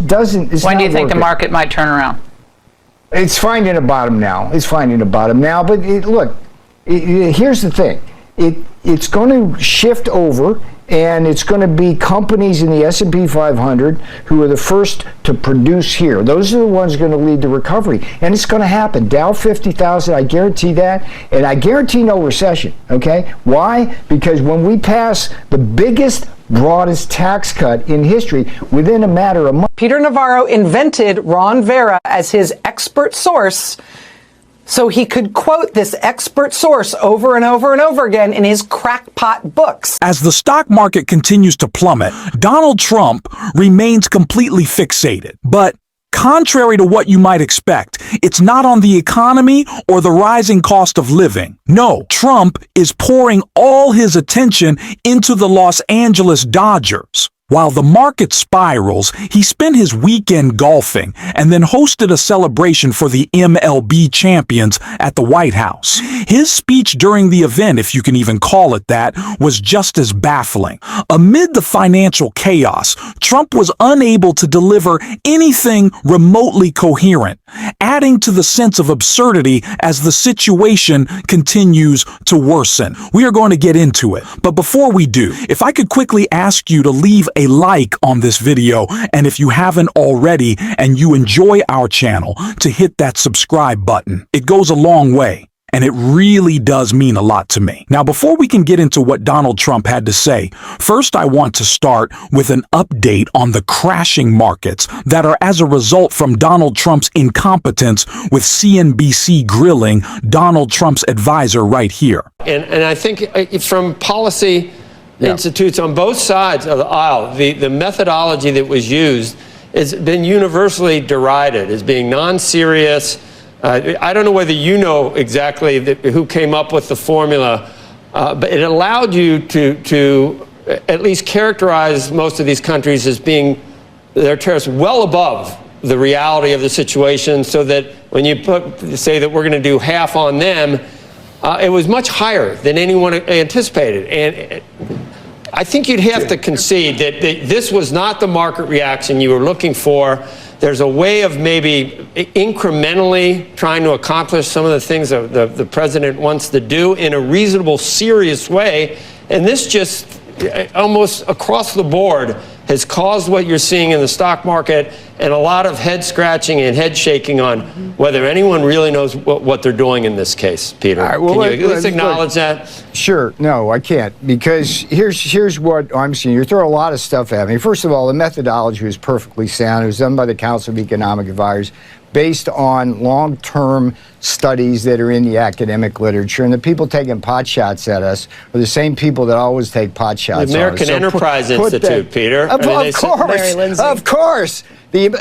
doesn't. It's when do you think working. the market might turn around? It's finding a bottom now. But look, here's the thing. It's going to shift over, and it's going to be companies in the S&P 500 who are the first to produce here. Those are the ones going to lead the recovery, and it's going to happen. Dow 50,000, I guarantee that, and I guarantee no recession, okay? Why? Because when we pass the biggest, broadest tax cut in history within a matter of months. Peter Navarro invented Ron Vera as his expert source so he could quote this expert source over and over and over again in his crackpot books. As the stock market continues to plummet, Donald Trump remains completely fixated. But contrary to what you might expect, it's not on the economy or the rising cost of living. No, Trump is pouring all his attention into the Los Angeles Dodgers. While the market spirals, he spent his weekend golfing and then hosted a celebration for the MLB champions at the White House. His speech during the event, if you can even call it that, was just as baffling. Amid the financial chaos, Trump was unable to deliver anything remotely coherent, adding to the sense of absurdity as the situation continues to worsen. We are going to get into it, but before we do, if I could quickly ask you to leave a like on this video, and if you haven't already and you enjoy our channel, to hit that subscribe button. It goes a long way, and it really does mean a lot to me. Now, before we can get into what Donald Trump had to say, first I want to start with an update on the crashing markets that are as a result from Donald Trump's incompetence with CNBC grilling Donald Trump's advisor right here. And I think from policy institutes on both sides of the aisle, the methodology that was used has been universally derided as being non-serious. I don't know whether you know exactly who came up with the formula, but it allowed you to at least characterize most of these countries as being their tariffs well above the reality of the situation, so that when you say that we're going to do half on them, it was much higher than anyone anticipated. And I think you'd have to concede that this was not the market reaction you were looking for. There's a way of maybe incrementally trying to accomplish some of the things that the president wants to do in a reasonable, serious way. And this just almost across the board has caused what you're seeing in the stock market, and a lot of head scratching and head shaking on whether anyone really knows what they're doing in this case. Peter, right, well, can you at least acknowledge that? Sure. No, I can't, because here's what I'm seeing. You're throwing a lot of stuff at me. First of all, the methodology was perfectly sound. It was done by the Council of Economic Advisors, based on long-term studies that are in the academic literature. And the people taking pot shots at us are the same people that always take pot shots the American Enterprise Institute, Peter. Of course.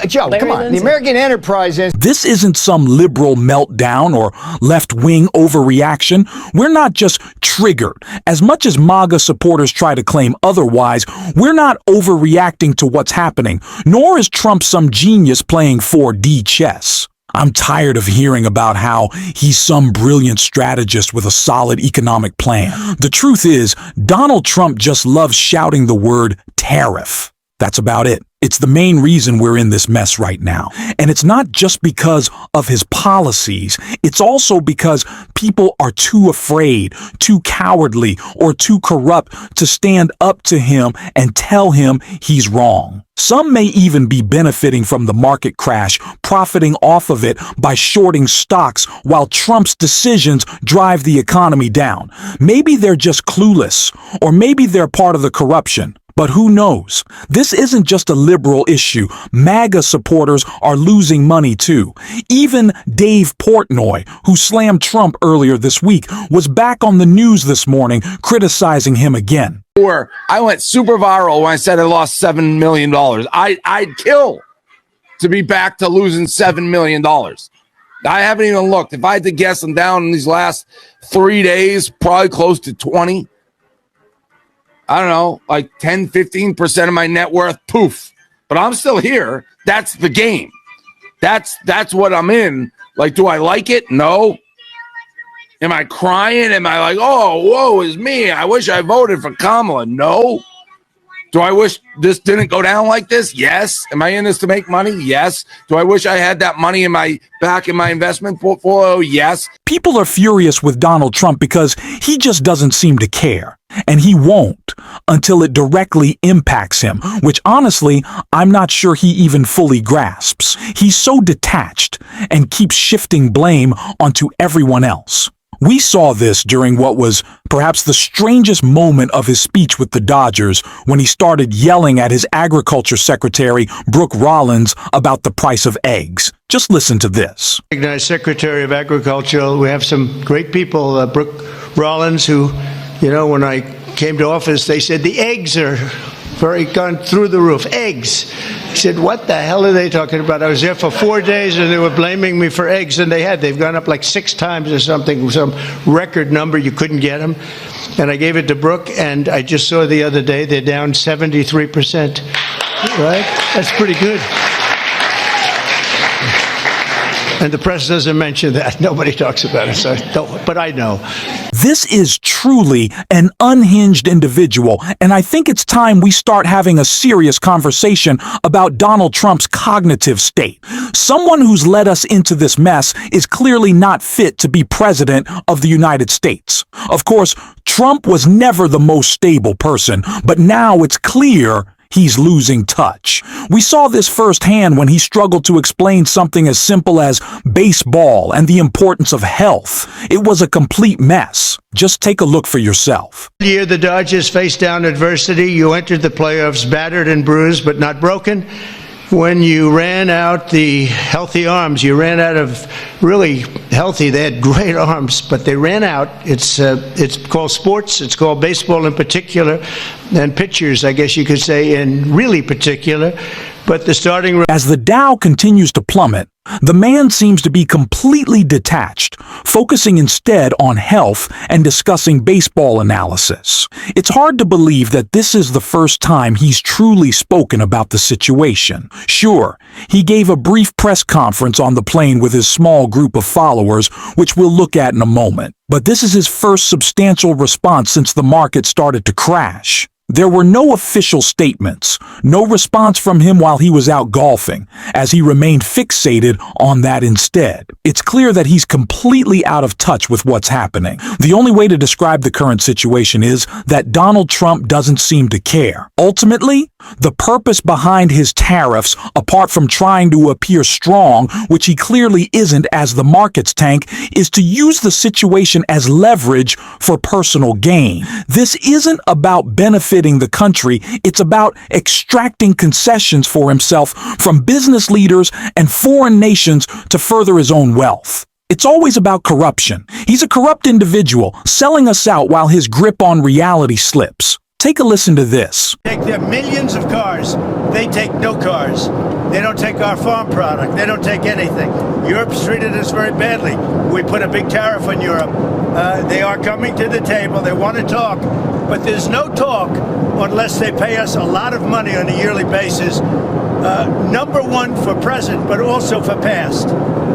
Joe, come on. The American Enterprise Institute. This isn't some liberal meltdown or left-wing overreaction. We're not just triggered. As much as MAGA supporters try to claim otherwise, we're not overreacting to what's happening, nor is Trump some genius playing 4D chess. I'm tired of hearing about how he's some brilliant strategist with a solid economic plan. The truth is, Donald Trump just loves shouting the word tariff. That's about it. It's the main reason we're in this mess right now. And it's not just because of his policies. It's also because people are too afraid, too cowardly, or too corrupt to stand up to him and tell him he's wrong. Some may even be benefiting from the market crash, profiting off of it by shorting stocks while Trump's decisions drive the economy down. Maybe they're just clueless, or maybe they're part of the corruption. But who knows? This isn't just a liberal issue. MAGA supporters are losing money too. Even Dave Portnoy, who slammed Trump earlier this week, was back on the news this morning criticizing him again. I went super viral when I said I lost $7 million. I'd kill to be back to losing $7 million. I haven't even looked. If I had to guess, I'm down in these last 3 days, probably close to 20. I don't know, like 10, 15% of my net worth, poof. But I'm still here. That's the game. That's what I'm in. Like, do I like it? No. Am I crying? Am I like, oh, woe is me. I wish I voted for Kamala? No. Do I wish this didn't go down like this? Yes. Am I in this to make money? Yes. Do I wish I had that money in my investment portfolio? Yes. People are furious with Donald Trump because he just doesn't seem to care. And he won't until it directly impacts him, which honestly, I'm not sure he even fully grasps. He's so detached and keeps shifting blame onto everyone else. We saw this during what was perhaps the strangest moment of his speech with the Dodgers when he started yelling at his agriculture secretary, Brooke Rollins, about the price of eggs. Just listen to this. Recognized Secretary of Agriculture. We have some great people, Brooke Rollins, who, you know, when I came to office, they said the eggs are gone through the roof. Eggs. I said, what the hell are they talking about? I was there for 4 days and they were blaming me for eggs, and they've gone up like 6 times or something, some record number. You couldn't get them. And I gave it to Brooke, and I just saw the other day they're down 73%. Right? That's pretty good. And the press doesn't mention that. Nobody talks about it, so but I know. This is truly an unhinged individual, and I think it's time we start having a serious conversation about Donald Trump's cognitive state. Someone who's led us into this mess is clearly not fit to be president of the United States. Of course, Trump was never the most stable person, but now it's clear he's losing touch. We saw this firsthand when he struggled to explain something as simple as baseball and the importance of health. It was a complete mess. Just take a look for yourself. Year the Dodgers faced down adversity. You entered the playoffs battered and bruised, but not broken. When you ran out the healthy arms, you ran out of really healthy. They had great arms, but they ran out. It's called sports. It's called baseball in particular, and pitchers, I guess you could say, in really particular. But the starting... As the Dow continues to plummet, the man seems to be completely detached, focusing instead on health and discussing baseball analysis. It's hard to believe that this is the first time he's truly spoken about the situation. Sure, he gave a brief press conference on the plane with his small group of followers, which we'll look at in a moment. But this is his first substantial response since the market started to crash. There were no official statements, no response from him while he was out golfing, as he remained fixated on that instead. It's clear that he's completely out of touch with what's happening. The only way to describe the current situation is that Donald Trump doesn't seem to care. Ultimately, the purpose behind his tariffs, apart from trying to appear strong, which he clearly isn't as the markets tank, is to use the situation as leverage for personal gain. This isn't about benefiting the country, it's about extracting concessions for himself from business leaders and foreign nations to further his own wealth. It's always about corruption. He's a corrupt individual, selling us out while his grip on reality slips. Take a listen to this. Take their millions of cars. They take no cars. They don't take our farm product. They don't take anything. Europe's treated us very badly. We put a big tariff on Europe. They are coming to the table. They want to talk. But there's no talk unless they pay us a lot of money on a yearly basis. Number one for present, but also for past.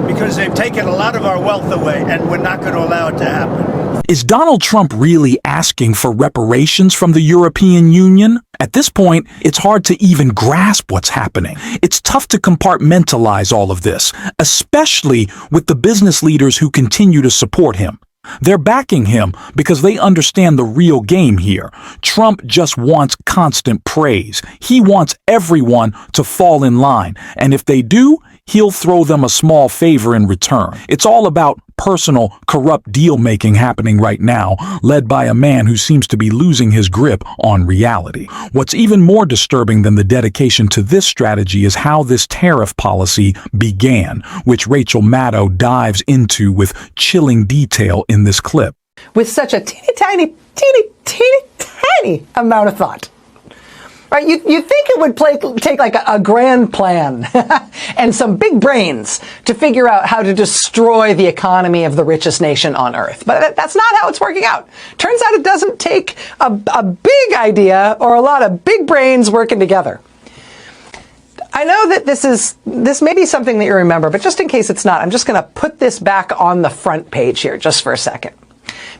Because they've taken a lot of our wealth away, and we're not going to allow it to happen. Is Donald Trump really asking for reparations from the European Union? At this point, it's hard to even grasp what's happening. It's tough to compartmentalize all of this, especially with the business leaders who continue to support him. They're backing him because they understand the real game here. Trump just wants constant praise. He wants everyone to fall in line, and if they do, he'll throw them a small favor in return. It's all about personal, corrupt deal-making happening right now, led by a man who seems to be losing his grip on reality. What's even more disturbing than the dedication to this strategy is how this tariff policy began, which Rachel Maddow dives into with chilling detail in this clip. With such a teeny tiny amount of thought. Right, you'd think it would take like a grand plan and some big brains to figure out how to destroy the economy of the richest nation on earth. But that's not how it's working out. Turns out it doesn't take a big idea or a lot of big brains working together. I know that this may be something that you remember, but just in case it's not, I'm just going to put this back on the front page here just for a second.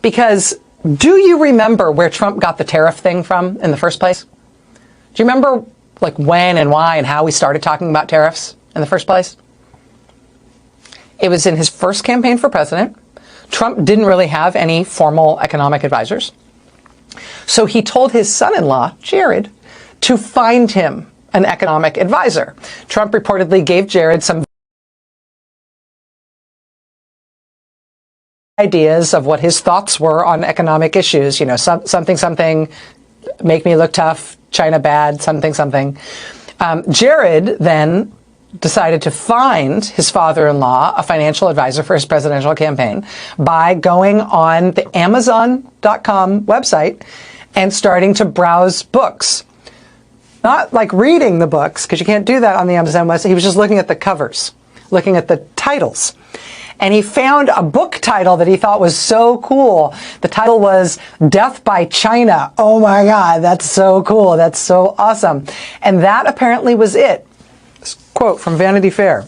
Because do you remember where Trump got the tariff thing from in the first place? Do you remember like when and why and how we started talking about tariffs in the first place? It was in his first campaign for president. Trump didn't really have any formal economic advisors. So he told his son-in-law, Jared, to find him an economic advisor. Trump reportedly gave Jared some ideas of what his thoughts were on economic issues. You know, something, make me look tough, China bad, something. Jared then decided to find his father-in-law a financial advisor for his presidential campaign by going on the Amazon.com website and starting to browse books. Not like reading the books, because you can't do that on the Amazon website. He was just looking at the covers, looking at the titles. And he found a book title that he thought was so cool. The title was Death by China. Oh my God, that's so cool. That's so awesome. And that apparently was it. Quote from Vanity Fair.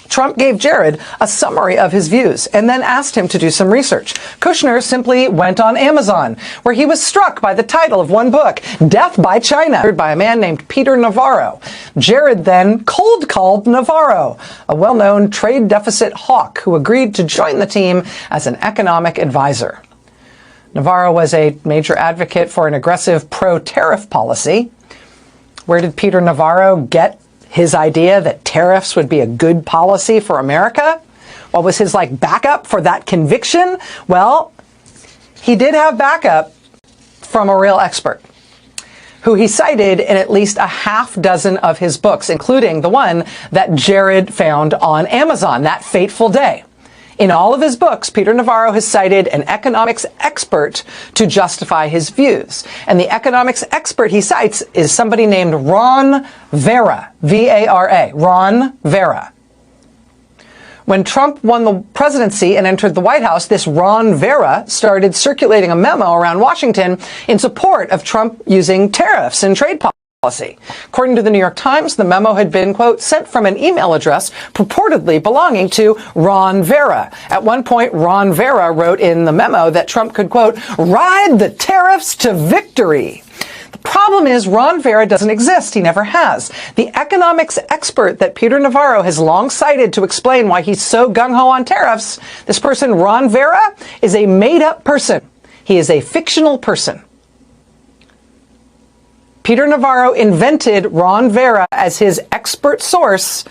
Trump gave Jared a summary of his views and then asked him to do some research. Kushner simply went on Amazon, where he was struck by the title of one book, Death by China, by a man named Peter Navarro. Jared then cold called Navarro, a well-known trade deficit hawk who agreed to join the team as an economic advisor. Navarro was a major advocate for an aggressive pro-tariff policy. Where did Peter Navarro get his idea that tariffs would be a good policy for America? What was his backup for that conviction? Well, he did have backup from a real expert who he cited in at least a half dozen of his books, including the one that Jared found on Amazon that fateful day. In all of his books, Peter Navarro has cited an economics expert to justify his views. And the economics expert he cites is somebody named Ron Vera, V-A-R-A, Ron Vera. When Trump won the presidency and entered the White House, this Ron Vera started circulating a memo around Washington in support of Trump using tariffs and trade policy. According to the New York Times, the memo had been, quote, sent from an email address purportedly belonging to Ron Vera. At one point, Ron Vera wrote in the memo that Trump could, quote, ride the tariffs to victory. The problem is Ron Vera doesn't exist. He never has. The economics expert that Peter Navarro has long cited to explain why he's so gung-ho on tariffs, this person, Ron Vera, is a made-up person. He is a fictional person. Peter Navarro invented Ron Vera as his expert source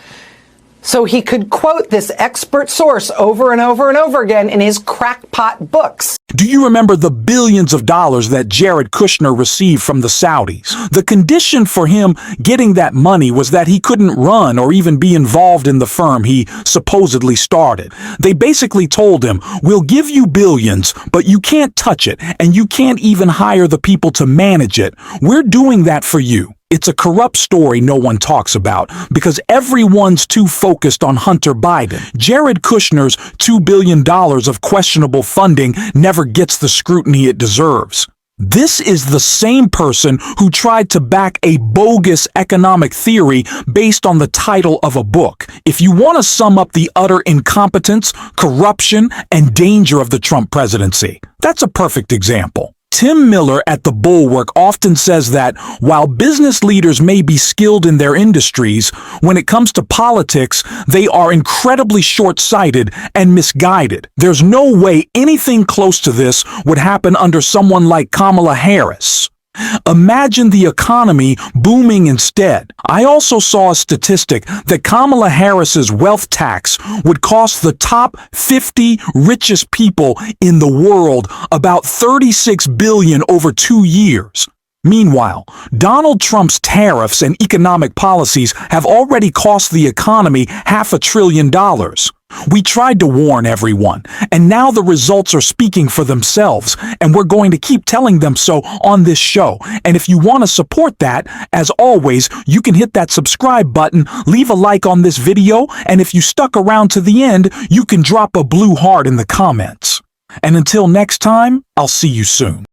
so he could quote this expert source over and over and over again in his crackpot books. Do you remember the billions of dollars that Jared Kushner received from the Saudis? The condition for him getting that money was that he couldn't run or even be involved in the firm he supposedly started. They basically told him, we'll give you billions, but you can't touch it, and you can't even hire the people to manage it. We're doing that for you. It's a corrupt story no one talks about because everyone's too focused on Hunter Biden. Jared Kushner's $2 billion of questionable funding never gets the scrutiny it deserves. This is the same person who tried to back a bogus economic theory based on the title of a book. If you want to sum up the utter incompetence, corruption, and danger of the Trump presidency, that's a perfect example. Tim Miller at The Bulwark often says that while business leaders may be skilled in their industries, when it comes to politics, they are incredibly short-sighted and misguided. There's no way anything close to this would happen under someone like Kamala Harris. Imagine the economy booming instead. I also saw a statistic that Kamala Harris's wealth tax would cost the top 50 richest people in the world about $36 billion over 2 years. Meanwhile, Donald Trump's tariffs and economic policies have already cost the economy $500 billion. We tried to warn everyone, and now the results are speaking for themselves, and we're going to keep telling them so on this show. And if you want to support that, as always, you can hit that subscribe button, leave a like on this video, and if you stuck around to the end, you can drop a blue heart in the comments. And until next time, I'll see you soon.